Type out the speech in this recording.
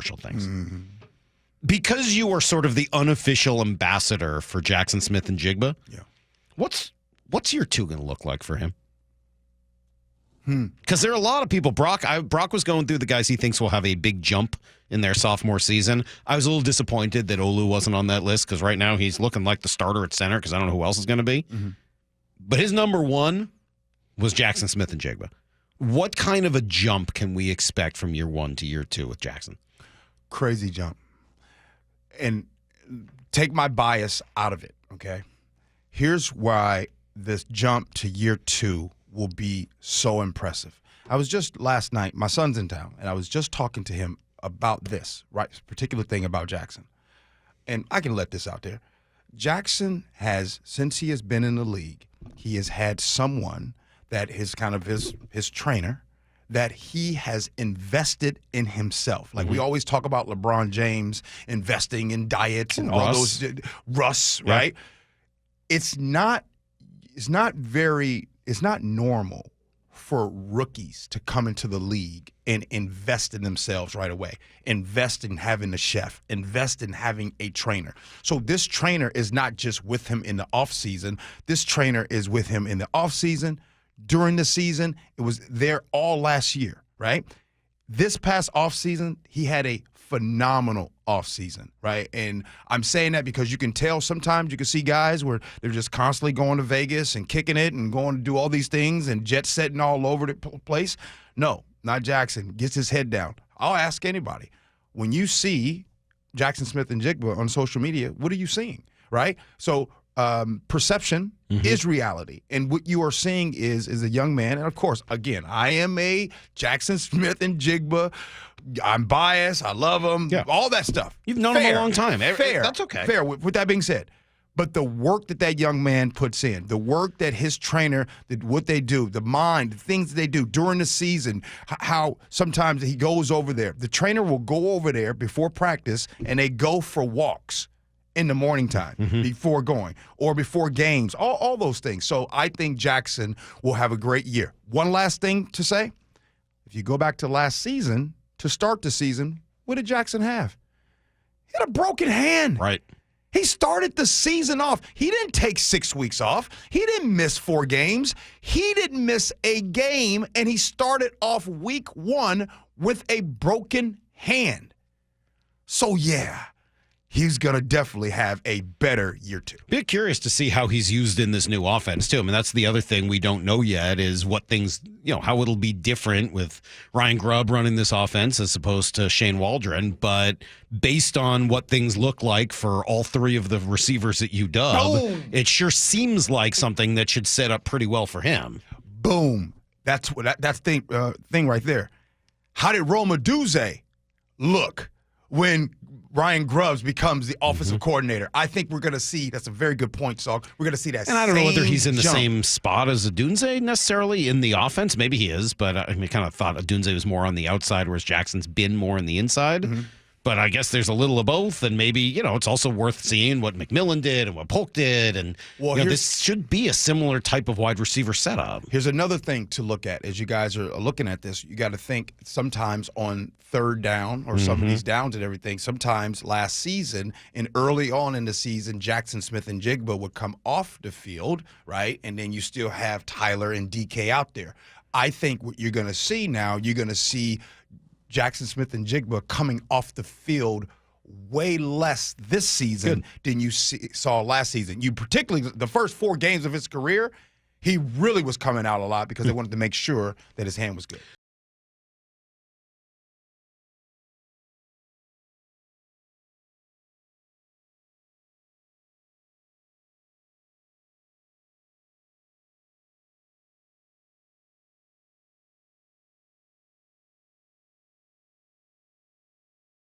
controversial things. Because you are sort of the unofficial ambassador for Jaxon Smith-Njigba, what's year 2 going to look like for him? Because there are a lot of people. Brock was going through the guys he thinks will have a big jump in their sophomore season. I was a little disappointed that Olu wasn't on that list because right now he's looking like the starter at center because I don't know who else is going to be. But his number 1 was Jaxon Smith-Njigba. What kind of a jump can we expect from year 1 to year 2 with Jaxon? Crazy jump. And take my bias out of it, okay? Here's why this jump to year 2 will be so impressive. I was just last night, my son's in town, and I was just talking to him about this, right, particular thing about Jaxon. And I can let this out there. Jaxon has, since he has been in the league, he has had someone that is kind of his trainer, that he has invested in himself. Like we always talk about LeBron James investing in diets and all those, Russ, right? It's not normal for rookies to come into the league and invest in themselves right away. Invest in having a chef. Invest in having a trainer. So this trainer is not just with him in the offseason. This trainer is with him in the offseason, during the season. It was there all last year, right? This past offseason, he had a phenomenal offseason, right? And I'm saying that because you can tell sometimes you can see guys where they're just constantly going to Vegas and kicking it and going to do all these things and jet setting all over the place. No, not Jaxon. Gets his head down. I'll ask anybody. When you see Jaxon Smith-Njigba on social media, what are you seeing, right? So perception is reality. And what you are seeing is a young man. And, of course, again, I am a Jaxon Smith-Njigba. I'm biased. I love him. Yeah. All that stuff. You've known him a long time. Fair. That's okay. Fair. With that being said, but the work that young man puts in, the work that his trainer, what they do, the mind, the things they do during the season, how sometimes he goes over there. The trainer will go over there before practice, and they go for walks in the morning time before going or before games, all those things. So I think Jaxon will have a great year. One last thing to say. If you go back to last season, to start the season, what did Jaxon have? He had a broken hand. Right. He started the season off. He didn't take 6 weeks off. He didn't miss 4 games. He didn't miss a game, and he started off week 1 with a broken hand. So, yeah, he's going to definitely have a better year 2. Be curious to see how he's used in this new offense, too. I mean, that's the other thing we don't know yet is what things, how it'll be different with Ryan Grubb running this offense as opposed to Shane Waldron. But based on what things look like for all 3 of the receivers at UW, it sure seems like something that should set up pretty well for him. Boom. That's thing right there. How did Roma Duze look when Ryan Grubbs becomes the offensive coordinator? I think we're going to see, that's a very good point, Salk. We're going to see that. And I don't know whether he's in the same spot as Adunze necessarily in the offense. Maybe he is, but I kind of thought Adunze was more on the outside, whereas Jackson's been more on the inside. But I guess there's a little of both, and maybe, it's also worth seeing what McMillan did and what Polk did. And this should be a similar type of wide receiver setup. Here's another thing to look at as you guys are looking at this. You got to think sometimes on third down or some of these downs and everything. Sometimes last season and early on in the season, Jaxon Smith-Njigba would come off the field, right? And then you still have Tyler and DK out there. I think what you're going to see now, you're going to see Jaxon Smith-Njigba coming off the field way less this season than you saw last season. You particularly the first 4 games of his career, he really was coming out a lot because they wanted to make sure that his hand was good.